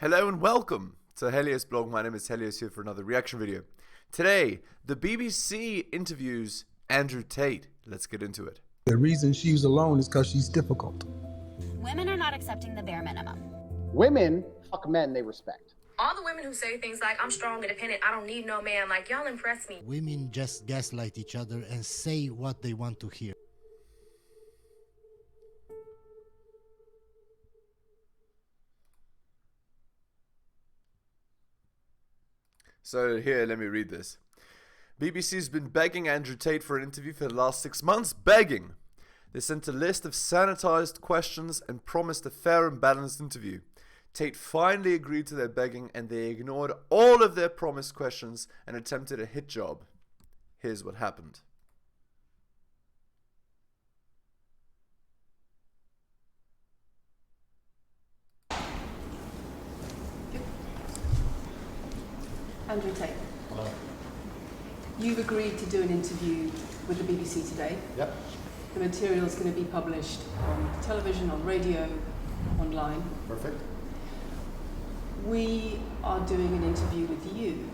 Hello and welcome to heliosblog. My name is Helios, here for another reaction video. Today, the BBC interviews Andrew Tate. Let's get into it. The reason she's alone is because she's difficult. Women are not accepting the bare minimum. Women fuck men they respect. All the women who say things like, I'm strong, independent, I don't need no man, like, y'all impress me. Women just gaslight each other and say what they want to hear. So here, let me read this. BBC's been begging Andrew Tate for an interview for the last 6 months. Begging! They sent a list of sanitized questions and promised a fair and balanced interview. Tate finally agreed to their begging, and they ignored all of their promised questions and attempted a hit job. Here's what happened. Andrew Tate. Hello. You've agreed to do an interview with the BBC today. Yep. The material is going to be published on television, on radio, online. Perfect. We are doing an interview with you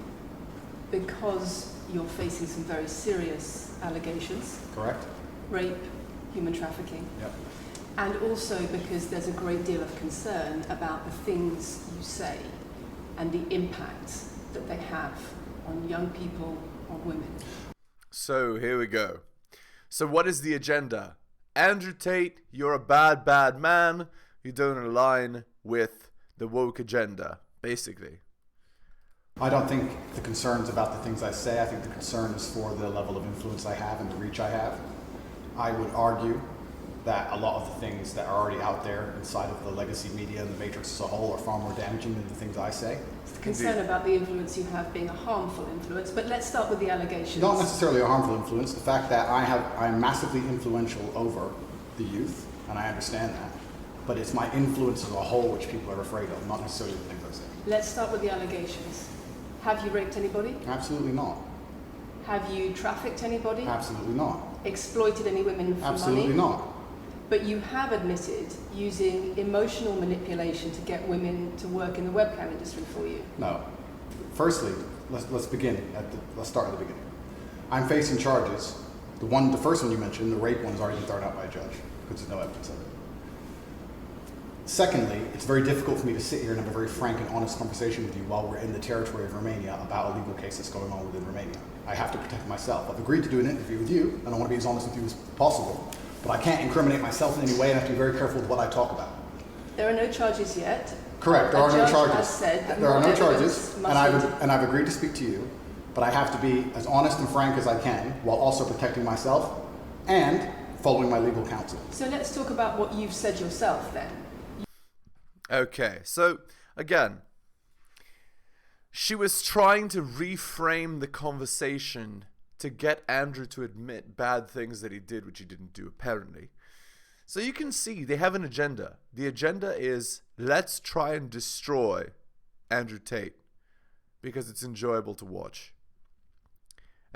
because you're facing some very serious allegations. Correct. Rape, human trafficking. Yep. And also because there's a great deal of concern about the things you say and the impact that they have on young people, on women. So here we go. So what is the agenda? Andrew Tate, you're a bad, bad man. You don't align with the woke agenda, basically. I don't think the concern's about the things I say. I think the concern is for the level of influence I have and the reach I have. I would argue that a lot of the things that are already out there inside of the legacy media and the matrix as a whole are far more damaging than the things I say. The concern about the influence you have being a harmful influence, but let's start with the allegations. Not necessarily a harmful influence. The fact that I'm massively influential over the youth, and I understand that, but it's my influence as a whole which people are afraid of, not necessarily the things I say. Let's start with the allegations. Have you raped anybody? Absolutely not. Have you trafficked anybody? Absolutely not. Exploited any women for money? Absolutely not. But you have admitted using emotional manipulation to get women to work in the webcam industry for you. No. Firstly, let's begin let's start at the beginning. I'm facing charges. The first one you mentioned, the rape one's already been thrown out by a judge because there's no evidence of it. Secondly, it's very difficult for me to sit here and have a very frank and honest conversation with you while we're in the territory of Romania about a legal case that's going on within Romania. I have to protect myself. I've agreed to do an interview with you, and I want to be as honest with you as possible. But I can't incriminate myself in any way, and I have to be very careful with what I talk about. There are no charges yet. Correct, there are no charges. Has said that there are no charges, and I've agreed to speak to you, but I have to be as honest and frank as I can while also protecting myself and following my legal counsel. So let's talk about what you've said yourself then. Okay, so again, she was trying to reframe the conversation to get Andrew to admit bad things that he did, which he didn't do apparently. So you can see they have an agenda. The agenda is, let's try and destroy Andrew Tate because it's enjoyable to watch.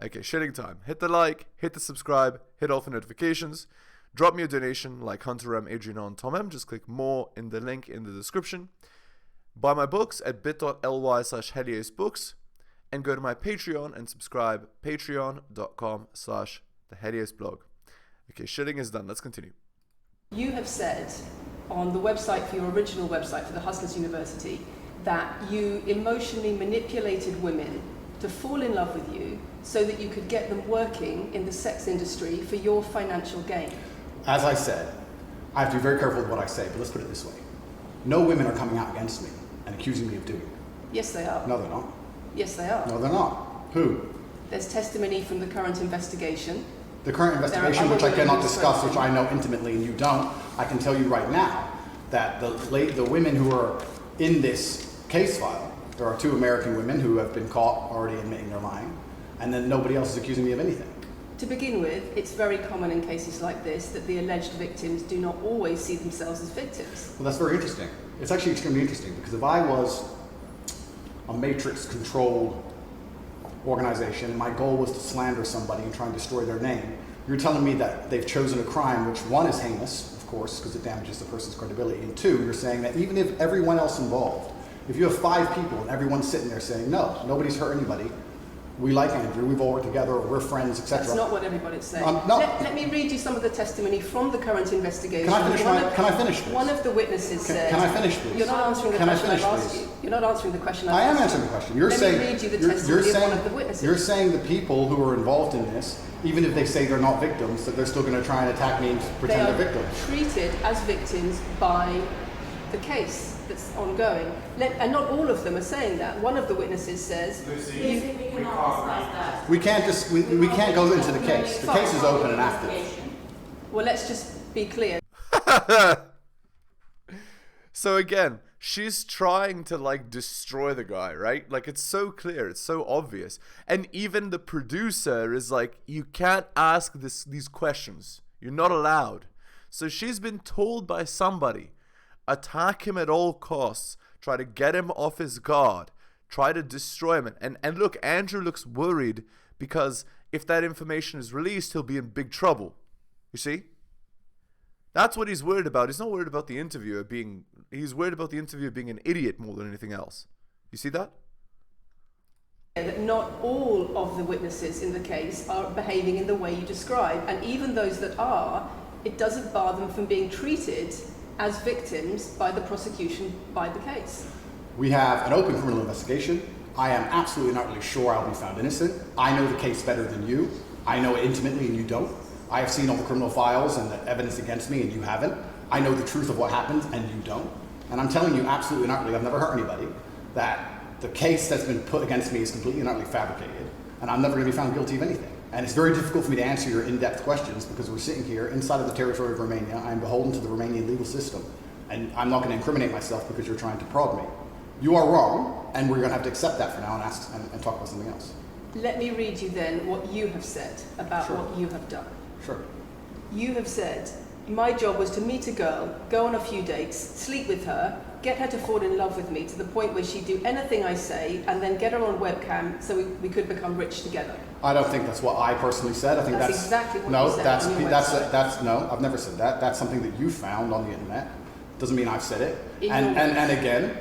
Okay, shitting time. Hit the like, hit the subscribe, hit all the notifications. Drop me a donation like Hunter M, Adriana, and Tom M. Just click more in the link in the description. Buy my books at bit.ly/heliosbooks. And go to my Patreon and subscribe, patreon.com/theheliosblog. Okay, shitting is done. Let's continue. You have said on the website for your original website for the Hustlers University that you emotionally manipulated women to fall in love with you so that you could get them working in the sex industry for your financial gain. As I said, I have to be very careful with what I say, but let's put it this way. No women are coming out against me and accusing me of doing it. Yes, they are. No, they're not. Yes, they are. No, they're not. Who? There's testimony from the current investigation. The current investigation, which I cannot discuss, which I know intimately and you don't, I can tell you right now that the women who are in this case file, there are 2 American women who have been caught already admitting they're lying, and then nobody else is accusing me of anything. To begin with, it's very common in cases like this that the alleged victims do not always see themselves as victims. Well, that's very interesting. It's actually extremely interesting because if I was a matrix-controlled organization and my goal was to slander somebody and try and destroy their name, you're telling me that they've chosen a crime which, one, is heinous, of course, because it damages the person's credibility, and 2, you're saying that even if everyone else involved If you have 5 people and everyone's sitting there saying, no, nobody's hurt anybody, we like Andrew, we've all worked together, we're friends, etc. That's not what everybody's saying. No. Let me read you some of the testimony from the current investigation. Can I finish this? One of the witnesses said... Can I finish, please? You're not answering the question I've asked you. You're not answering the question I've asked you. I am answering the question. Let me read you the testimony of one of the witnesses. You're saying the people who are involved in this, even if they say they're not victims, that they're still going to try and attack me and pretend they're victims. They are treated as victims by the case that's ongoing. And not all of them are saying that. One of the witnesses says... We can't go into the case. The case is open and active. Well, let's just be clear. So again, she's trying to like destroy the guy, right? Like it's so clear, it's so obvious. And even the producer is like, you can't ask these questions. You're not allowed. So she's been told by somebody, attack him at all costs, try to get him off his guard, try to destroy him. And look, Andrew looks worried because if that information is released, he'll be in big trouble. You see? That's what he's worried about. He's not worried about the interviewer being... He's worried about the interviewer being an idiot more than anything else. You see that? That not all of the witnesses in the case are behaving in the way you describe. And even those that are, it doesn't bar them from being treated as victims by the prosecution by the case. We have an open criminal investigation. I am absolutely not really sure I'll be found innocent. I know the case better than you. I know it intimately and you don't. I have seen all the criminal files and the evidence against me and you haven't. I know the truth of what happened and you don't. And I'm telling you absolutely not really, I've never hurt anybody, that the case that's been put against me is completely and utterly fabricated. And I'm never going to be found guilty of anything. And it's very difficult for me to answer your in-depth questions because we're sitting here inside of the territory of Romania. I'm beholden to the Romanian legal system. And I'm not going to incriminate myself because you're trying to prod me. You are wrong, and we're going to have to accept that for now and ask and talk about something else. Let me read you then what you have said about what you have done. Sure. You have said, my job was to meet a girl, go on a few dates, sleep with her, get her to fall in love with me to the point where she'd do anything I say, and then get her on webcam so we could become rich together. I don't think that's what I personally said. I think that's exactly what no, you said. That's no, I've never said that. That's something that you found on the internet. Doesn't mean I've said it. And again,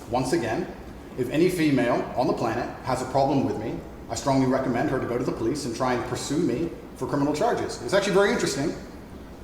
once again, if any female on the planet has a problem with me, I strongly recommend her to go to the police and try and pursue me for criminal charges. It's actually very interesting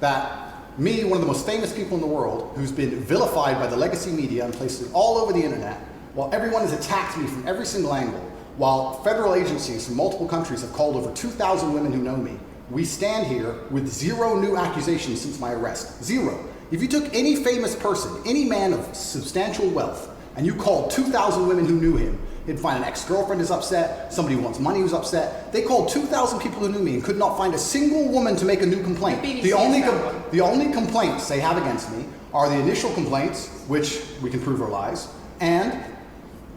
that me, one of the most famous people in the world, who's been vilified by the legacy media and places all over the internet, while everyone has attacked me from every single angle, while federal agencies from multiple countries have called over 2,000 women who know me, we stand here with 0 new accusations since my arrest. 0. If you took any famous person, any man of substantial wealth, and you called 2,000 women who knew him, you'd find an ex-girlfriend is upset, somebody who wants money who's upset. They called 2,000 people who knew me and could not find a single woman to make a new complaint. The only complaints they have against me are the initial complaints, which we can prove are lies, and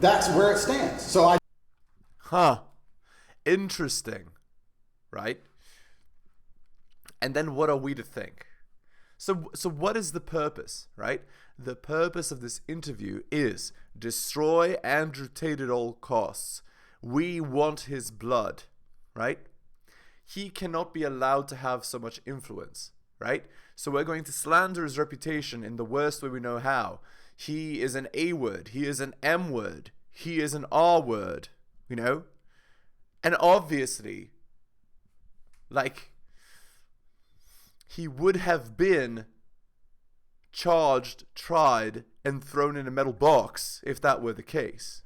that's where it stands. So Interesting, right? And then what are we to think? So what is the purpose, right? The purpose of this interview is destroy Andrew Tate at all costs. We want his blood, right? He cannot be allowed to have so much influence, right? So we're going to slander his reputation in the worst way we know how. He is an A word. He is an M word. He is an R word, you know? And obviously, like, he would have been charged, tried, and thrown in a metal box if that were the case.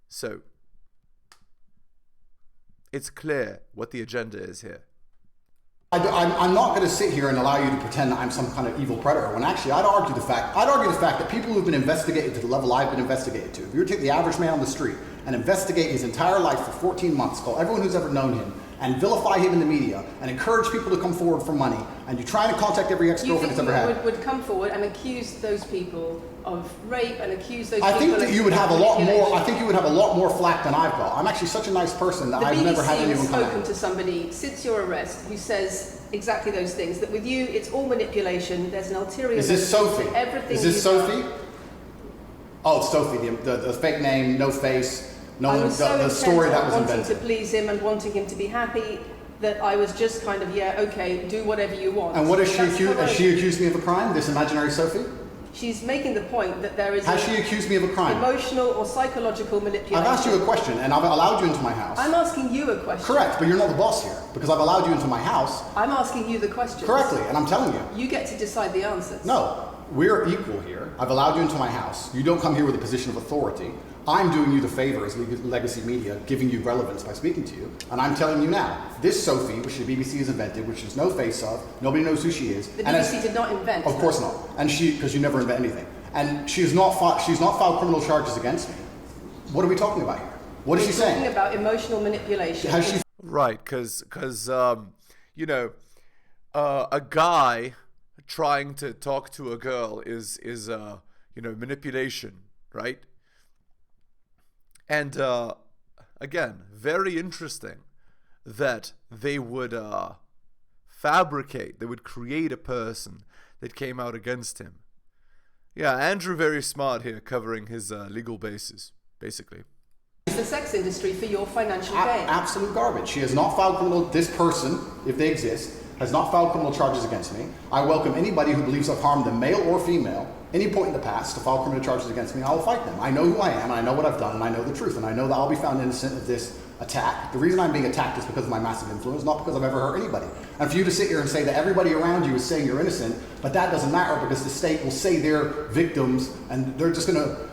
So, it's clear what the agenda is here. I'm not going to sit here and allow you to pretend that I'm some kind of evil predator, when actually I'd argue the fact that people who've been investigated to the level I've been investigated to, if you were to take the average man on the street and investigate his entire life for 14 months, call everyone who's ever known him, and vilify him in the media, and encourage people to come forward for money, and you're trying to contact every ex-girlfriend that's ever had. Would come forward and accuse those people of rape and accuse those people. I think that you would have a lot more. I think you would have a lot more flack than I've got. I'm actually such a nice person that I've never had anyone come. The BBC has spoken to somebody since your arrest who says exactly those things. That with you, it's all manipulation. There's an ulterior. Is this Sophie? Everything. Is this Sophie? Oh, it's Sophie. The fake name, no face. No, the story that was invented. Wanting to please him and wanting him to be happy, that I was just kind of, yeah, okay, do whatever you want. And what is she accused? Has she accused me of a crime, this imaginary Sophie? She's making the point that there is Has she accused me of a crime? emotional or psychological manipulation. I've asked you a question, and I've allowed you into my house. I'm asking you a question. Correct, but you're not the boss here, because I've allowed you into my house. I'm asking you the question. Correctly, and I'm telling you. You get to decide the answers. No, we're equal here. I've allowed you into my house. You don't come here with a position of authority. I'm doing you the favor as legacy media, giving you relevance by speaking to you. And I'm telling you now, this Sophie, which the BBC has invented, which there's no face of, nobody knows who she is. The BBC did not invent. Of course not. And because you never invent anything. And she's not filed criminal charges against me. What are we talking about here? What is she saying? We're talking about emotional manipulation. Has she? Right, because you know, a guy trying to talk to a girl is manipulation, right? And again, very interesting that they would fabricate, they would create a person that came out against him. Yeah, Andrew very smart here, covering his legal basis, basically. The sex industry for your financial gain. Absolute garbage. She has not filed criminal. This person, if they exist, has not filed criminal charges against me. I welcome anybody who believes I've harmed them, male or female, any point in the past, to file criminal charges against me. I will fight them. I know who I am, and I know what I've done, and I know the truth, and I know that I'll be found innocent of this attack. The reason I'm being attacked is because of my massive influence, not because I've ever hurt anybody. And for you to sit here and say that everybody around you is saying you're innocent, but that doesn't matter because the state will say they're victims, and they're just going to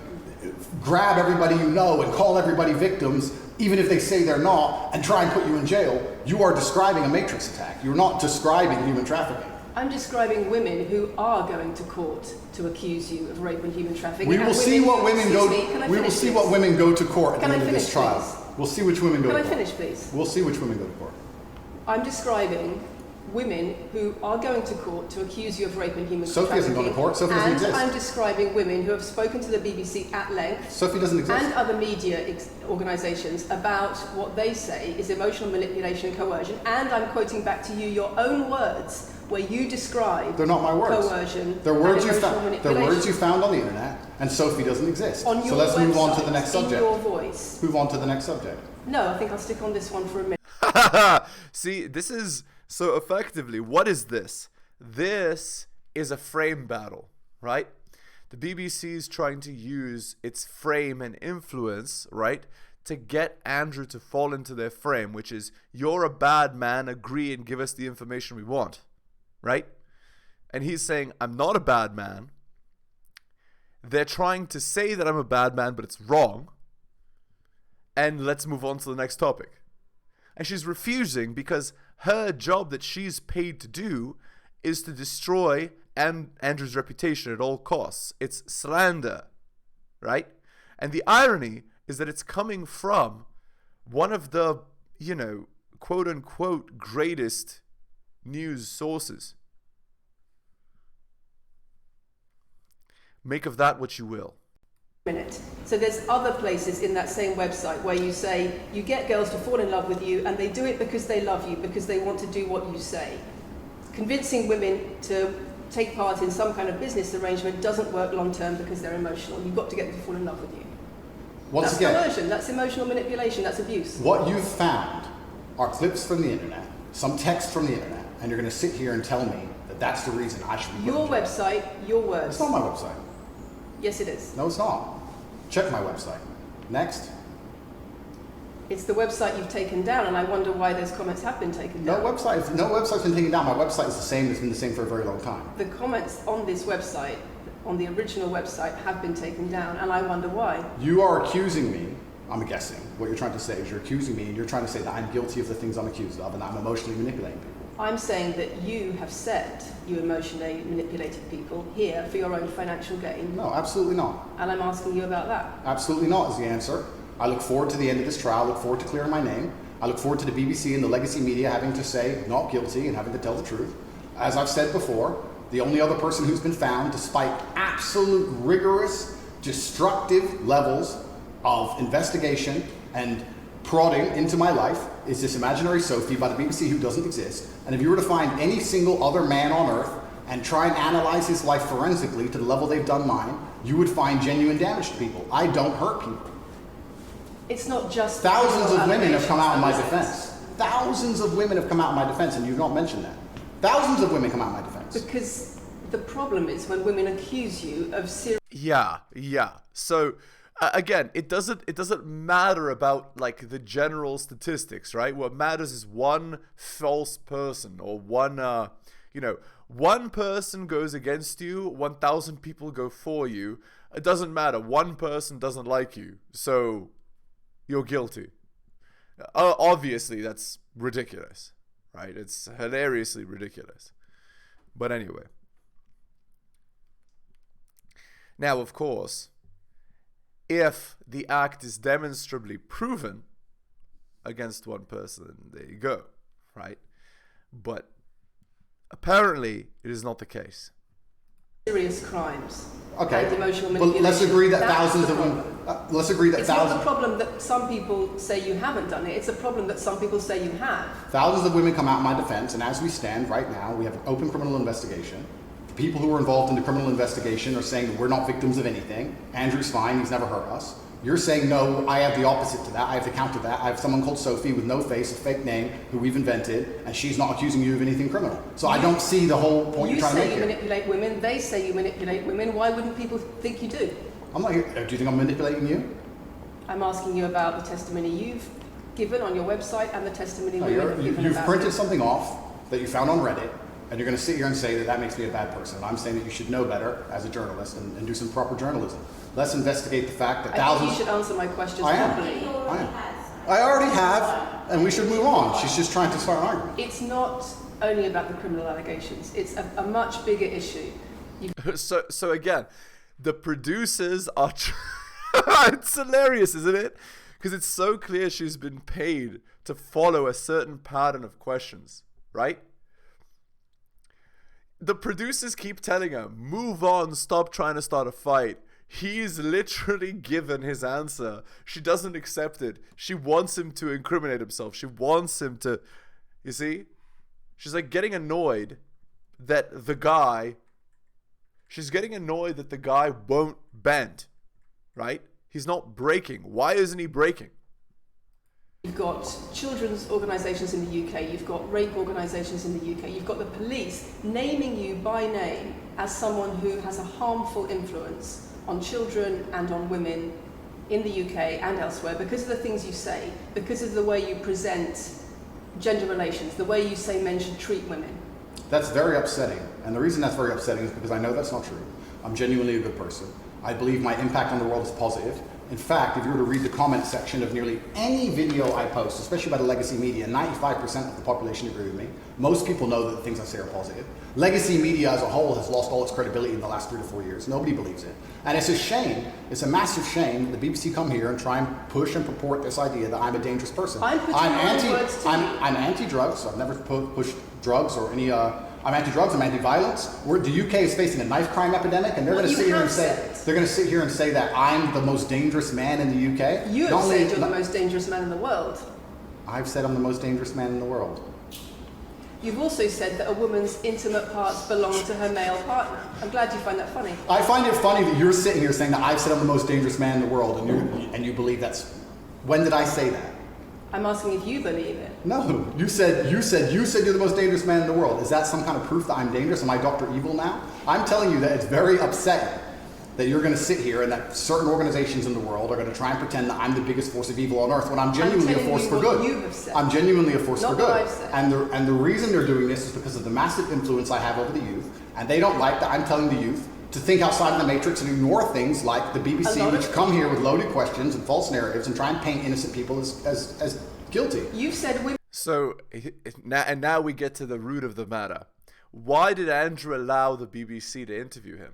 grab everybody you know and call everybody victims, even if they say they're not, and try and put you in jail. You are describing a matrix attack. You're not describing human trafficking. I'm describing women who are going to court to accuse you of rape and human trafficking. We will see what women go. We will see what women go to court at the end of this trial. We'll see which women go to court. Can I finish, please? We'll see which women go to court. I'm describing women who are going to court to accuse you of rape and human trafficking. Sophie hasn't gone to court. Sophie doesn't exist. And I'm describing women who have spoken to the BBC at length. Sophie doesn't exist. And other media organisations about what they say is emotional manipulation and coercion. And I'm quoting back to you your own words where you describe They're not my words. Coercion. They're words you found. found. They're words you found on the internet, and Sophie doesn't exist. On your so let's move on to the next in subject. your voice. Move on to the next subject. No, I think I'll stick on this one for a minute. See, this is so effectively. What is this? This is a frame battle, right? The BBC is trying to use its frame and influence, right, to get Andrew to fall into their frame, which is, you're a bad man, agree and give us the information we want, right? And he's saying, I'm not a bad man. They're trying to say that I'm a bad man, but it's wrong. And let's move on to the next topic. And she's refusing because her job that she's paid to do is to destroy Andrew's reputation at all costs. It's slander, right? And the irony is that it's coming from one of the, quote unquote, greatest news sources. Make of that what you will. So there's other places in that same website where you say you get girls to fall in love with you and they do it because they love you, because they want to do what you say. Convincing women to take part in some kind of business arrangement doesn't work long term because they're emotional. You've got to get them to fall in love with you. That's coercion, that's emotional manipulation, that's abuse. What you've found are clips from the internet, some text from the internet, and you're going to sit here and tell me that that's the reason I should be your website, your words. It's not my website. Yes, it is. No, it's not. Check my website. Next. It's the website you've taken down, and I wonder why those comments have been taken down. No website's been taken down. My website is the same. It's been the same for a very long time. The comments on this website, on the original website, have been taken down, and I wonder why. You are accusing me, I'm guessing, what you're trying to say is you're accusing me, and you're trying to say that I'm guilty of the things I'm accused of, and I'm emotionally manipulating people. I'm saying that you have said you emotionally manipulated people here for your own financial gain. No, absolutely not. And I'm asking you about that. Absolutely not is the answer. I look forward to the end of this trial. I look forward to clearing my name. I look forward to the BBC and the legacy media having to say not guilty and having to tell the truth. As I've said before, the only other person who's been found, despite absolute rigorous, destructive levels of investigation and prodding into my life, is this imaginary Sophie by the BBC who doesn't exist. And if you were to find any single other man on earth and try and analyze his life forensically to the level they've done mine, you would find genuine damage to people. I don't hurt people. It's not just... Thousands of women have come out in my defense. Thousands of women have come out in my defense, and you've not mentioned that. Thousands of women come out in my defense. Because The problem is when women accuse you of serious. Yeah. So again, it doesn't matter about like the general statistics, right? What matters is one false person or one one person goes against you, 1,000 people go for you. It doesn't matter. One person doesn't like you, so you're guilty. Obviously, that's ridiculous, right? It's hilariously ridiculous. But anyway. Now, of course, if the act is demonstrably proven against one person, there you go, right? But apparently, it is not the case. Serious crimes. Okay, And emotional but manipulation. let's agree that That's thousands the of women. problem. Let's agree that It's not the thousands. problem that some people say you haven't done it. It's a problem that some people say you have. Thousands of women come out in my defense, and as we stand right now, we have an open criminal investigation. The people who are involved in the criminal investigation are saying that we're not victims of anything. Andrew's fine, he's never hurt us. You're saying, no, I have the opposite to that. I have to counter that. I have someone called Sophie with no face, a fake name, who we've invented, and she's not accusing you of anything criminal. So I don't see the whole point you're trying to make You say you here. manipulate women, they say you manipulate women. Why wouldn't people think you do? I'm not here. Do you think I'm manipulating you? I'm asking you about the testimony you've given on your website and the testimony women have given You've about printed you. something off that you found on Reddit, and you're going to sit here and say that that makes me a bad person. I'm saying that you should know better as a journalist and do some proper journalism. Let's investigate the fact that I thousands. think you should answer my questions I am. properly. I already have, and we should move on. She's just trying to start an argument. It's not only about the criminal allegations. It's a much bigger issue. So again, the producers are. It's hilarious, isn't it? Because it's so clear she's been paid to follow a certain pattern of questions, right? The producers keep telling her, move on, stop trying to start a fight. He's literally given his answer. She doesn't accept it. She wants him to incriminate himself. She wants him to, you see? She's like getting annoyed that the guy, won't bend, right? He's not breaking. Why isn't he breaking? You've got children's organisations in the UK, you've got rape organisations in the UK, you've got the police naming you by name as someone who has a harmful influence on children and on women in the UK and elsewhere because of the things you say, because of the way you present gender relations, the way you say men should treat women. That's very upsetting. And the reason that's very upsetting is because I know that's not true. I'm genuinely a good person. I believe my impact on the world is positive. In fact, if you were to read the comment section of nearly any video I post, especially by the legacy media, 95% of the population agree with me. Most people know that the things I say are positive. Legacy media as a whole has lost all its credibility in the last 3 to 4 years. Nobody believes it. And it's a shame, it's a massive shame that the BBC come here and try and push and purport this idea that I'm a dangerous person. I'm anti-drugs, so I've never pushed drugs or any, I'm anti-drugs, I'm anti-violence. The UK is facing a knife crime epidemic, and they're going to sit here and say that I'm the most dangerous man in the UK. You have said you're the most dangerous man in the world. I've said I'm the most dangerous man in the world. You've also said that a woman's intimate parts belong to her male partner. I'm glad you find that funny. I find it funny that you're sitting here saying that I've said I'm the most dangerous man in the world, and you believe that's. When did I say that? I'm asking if you believe it. No, you said you're the most dangerous man in the world. Is that some kind of proof that I'm dangerous? Am I Dr. Evil now? I'm telling you that it's very upsetting that you're going to sit here and that certain organizations in the world are going to try and pretend that I'm the biggest force of evil on earth when I'm genuinely a force for good. You have said. I'm genuinely a force Not for good. what I've said. And the reason they're doing this is because of the massive influence I have over the youth, and they don't like that I'm telling the youth to think outside of the matrix and ignore things like the BBC, which come here with loaded questions and false narratives and try and paint innocent people as guilty. You've said women. So now we get to the root of the matter. Why did Andrew allow the BBC to interview him?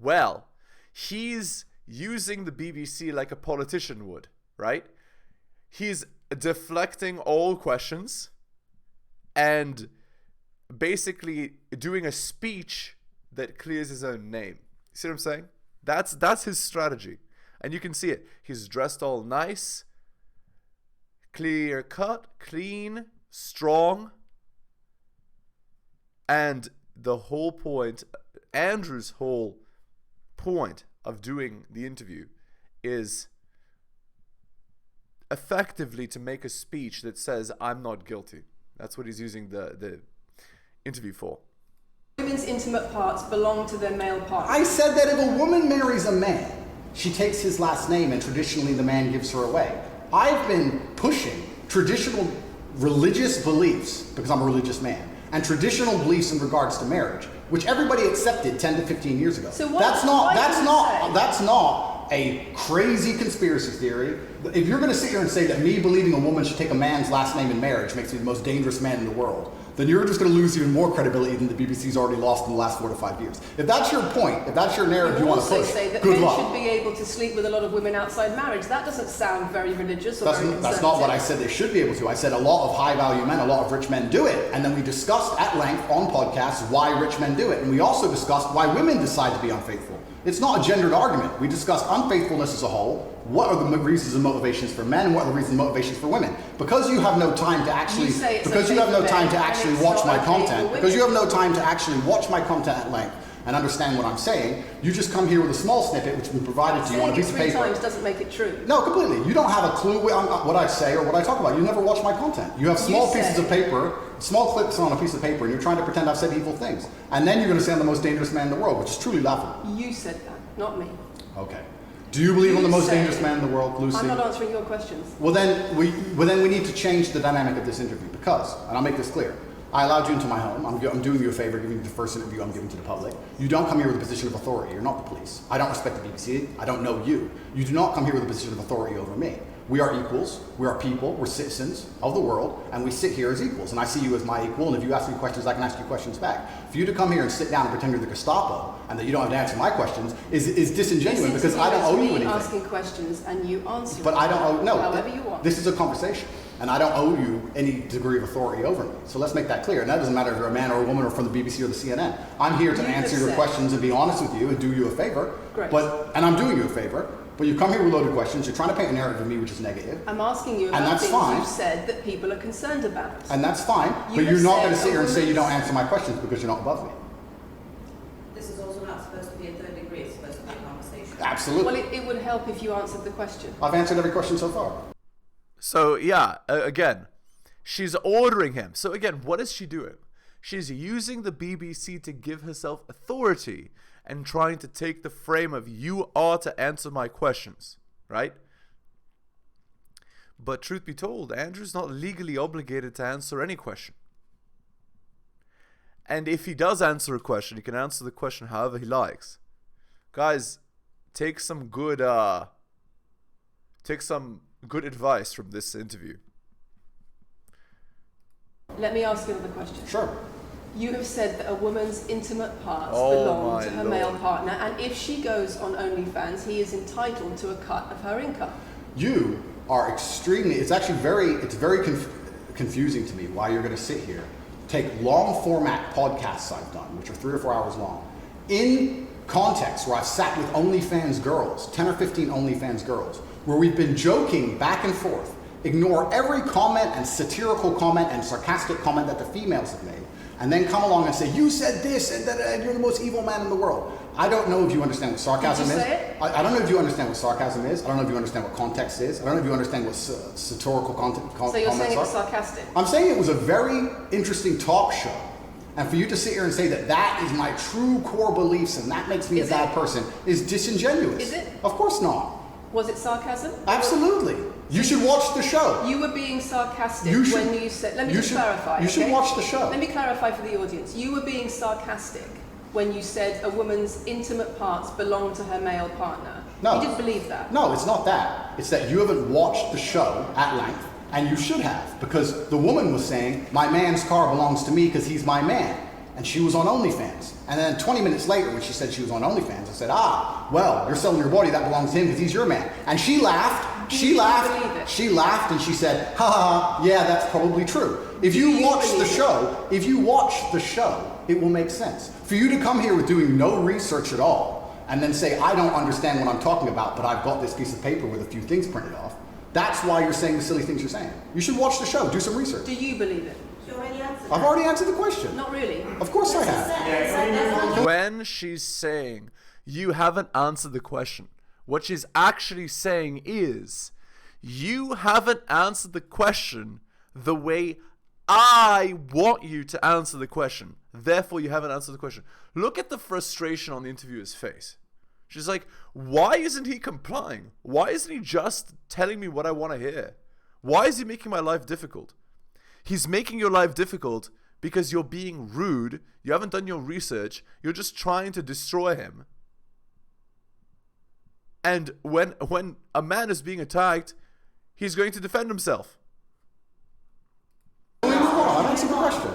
Well, he's using the BBC like a politician would, right? He's deflecting all questions and basically doing a speech that clears his own name. You see what I'm saying? That's his strategy. And you can see it. He's dressed all nice, clear cut, clean, strong. And the whole point, Andrew's whole point of doing the interview is effectively to make a speech that says, I'm not guilty. That's what he's using the interview for. Women women's intimate parts belong to their male partner. I said that if a woman marries a man, she takes his last name and traditionally the man gives her away. I've been pushing traditional religious beliefs, because I'm a religious man, and traditional beliefs in regards to marriage, which everybody accepted 10 to 15 years ago. So that's not a crazy conspiracy theory. If you're going to sit here and say that me believing a woman should take a man's last name in marriage makes me the most dangerous man in the world, then you're just going to lose even more credibility than the BBC's already lost in the last 4 to 5 years. If that's your point, if that's your narrative you want to push, say that good men luck. should be able to sleep with a lot of women outside marriage. That doesn't sound very religious or very conservative. That's not what I said they should be able to. I said a lot of high-value men, a lot of rich men do it. And then we discussed at length on podcasts why rich men do it. And we also discussed why women decide to be unfaithful. It's not a gendered argument. We discussed unfaithfulness as a whole. What are the reasons and motivations for men, and what are the reasons and motivations for women? Because you have no time to actually, watch my content, because you have no time to actually watch my content at length and understand what I'm saying, you just come here with a small snippet which has been provided to you on a piece of paper. Saying it 3 times doesn't make it true. No, completely. You don't have a clue what I say or what I talk about. You never watch my content. You have small pieces of paper, small clips on a piece of paper, and you're trying to pretend I've said evil things. And then you're going to say I'm the most dangerous man in the world, which is truly laughable. You said that, not me. Okay. Do you believe I'm the most dangerous man in the world, Lucy? I'm not answering your questions. Well then we need to change the dynamic of this interview because, and I'll make this clear, I allowed you into my home. I'm doing you a favor, giving you the first interview I'm giving to the public. You don't come here with a position of authority. You're not the police. I don't respect the BBC. I don't know you. You do not come here with a position of authority over me. We are equals. We are people. We're citizens of the world, and we sit here as equals. And I see you as my equal. And if you ask me questions, I can ask you questions back. For you to come here and sit down and pretend you're the Gestapo and that you don't have to answer my questions is disingenuous because I don't owe you anything. Asking questions and you answer. But I don't owe however you want. This is a conversation. And I don't owe you any degree of authority over me. So let's make that clear. And that doesn't matter if you're a man or a woman or from the BBC or the CNN. I'm here to answer your questions and be honest with you and do you a favor. Great. And I'm doing you a favor. But you come here with loaded questions. You're trying to paint a narrative of me which is negative. I'm asking you about things you've said that people are concerned about. And that's fine. But you're not going to sit here and say you don't answer my questions because you're not above me. This is also not supposed to be a third degree. It's supposed to be a conversation. Absolutely. Well, it would help if you answered the question. I've answered every question so far. So, yeah, again, she's ordering him. So, again, what is she doing? She's using the BBC to give herself authority and trying to take the frame of you are to answer my questions, right? But truth be told, Andrew's not legally obligated to answer any question. And if he does answer a question, he can answer the question however he likes. Guys, take some good advice from this interview. Let me ask you another question. Sure. You have said that a woman's intimate parts belong to her male partner, and if she goes on OnlyFans, he is entitled to a cut of her income. You are extremely, it's very confusing to me why you're going to sit here, take long format podcasts I've done, which are 3 or 4 hours long, in context where I've sat with OnlyFans girls, 10 or 15 OnlyFans girls, where we've been joking back and forth, ignore every comment and satirical comment and sarcastic comment that the females have made, and then come along and say, you said this, and you're the most evil man in the world. I don't know if you understand what sarcasm is. I don't know if you understand what sarcasm is. I don't know if you understand what context is. I don't know if you understand what satirical comments are. So you're saying it was sarcastic? I'm saying it was a very interesting talk show. And for you to sit here and say that that is my true core beliefs and that makes me a bad person is disingenuous. Is it? Of course not. Was it sarcasm? Absolutely. You should watch the show. You were being sarcastic when you said... Let me just clarify. You should watch the show. Let me clarify for the audience. You were being sarcastic when you said a woman's intimate parts belong to her male partner. No. You didn't believe that. No, it's not that. It's that you haven't watched the show at length, and you should have, because the woman was saying, my man's car belongs to me because he's my man. And she was on OnlyFans. And then 20 minutes later, when she said she was on OnlyFans, I said, well, you're selling your body, that belongs to him because he's your man. And she laughed. She laughed and she said, yeah, that's probably true. If you watch the show, it will make sense. For you to come here with doing no research at all and then say, I don't understand what I'm talking about, but I've got this piece of paper with a few things printed off, that's why you're saying the silly things you're saying. You should watch the show, do some research. Do you believe it? I've already answered the question. Not really. Of course I have. When she's saying you haven't answered the question, what she's actually saying is you haven't answered the question the way I want you to answer the question. Therefore, you haven't answered the question. Look at the frustration on the interviewer's face. She's like, why isn't he complying? Why isn't he just telling me what I want to hear? Why is he making my life difficult? He's making your life difficult because you're being rude. You haven't done your research. You're just trying to destroy him. And when a man is being attacked, he's going to defend himself. I've answered the question.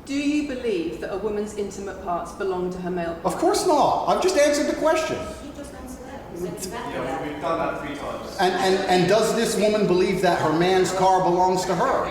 Do you believe that a woman's intimate parts belong to her male partner? Of course not. I've just answered the question. You just answered that. You said exactly that. We've done that 3 times. And does this woman believe that her man's car belongs to her?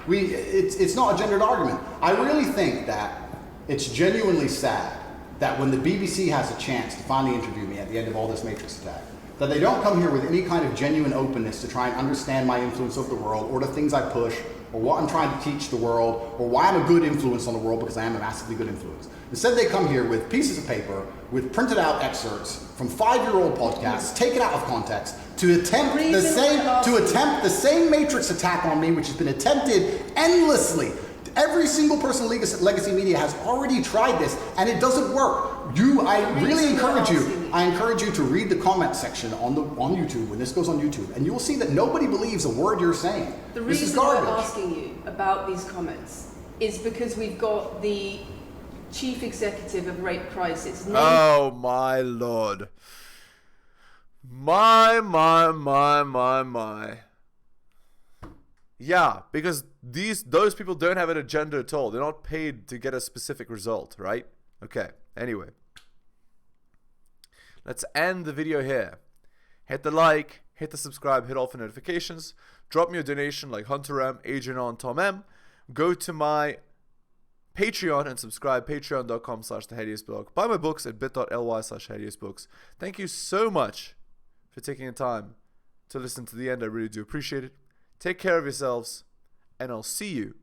It's not a gendered argument. I really think that it's genuinely sad that when the BBC has a chance to finally interview me at the end of all this Matrix attack, that they don't come here with any kind of genuine openness to try and understand my influence over the world, or the things I push, or what I'm trying to teach the world, or why I'm a good influence on the world, because I am a massively good influence. Instead, they come here with pieces of paper, with printed out excerpts from 5-year-old podcasts, taken out of context, to attempt the same Matrix attack on me, which has been attempted endlessly. Every single person in Legacy Media has already tried this, and it doesn't work. I really encourage you to read the comment section on YouTube when this goes on YouTube, and you will see that nobody believes a word you're saying. The This is reason I'm garbage. asking you about these comments is because we've got the chief executive of Rape Crisis. Oh my lord. My. Yeah, because those people don't have an agenda at all. They're not paid to get a specific result, right? Okay, anyway. Let's end the video here. Hit the like, hit the subscribe, hit all for notifications. Drop me a donation like Hunter M, Adrian on, Tom M. Go to my Patreon and subscribe, patreon.com/theheliosblog. Buy my books at bit.ly/heliosbooks. Thank you so much for taking the time to listen to the end. I really do appreciate it. Take care of yourselves, and I'll see you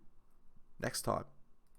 next time.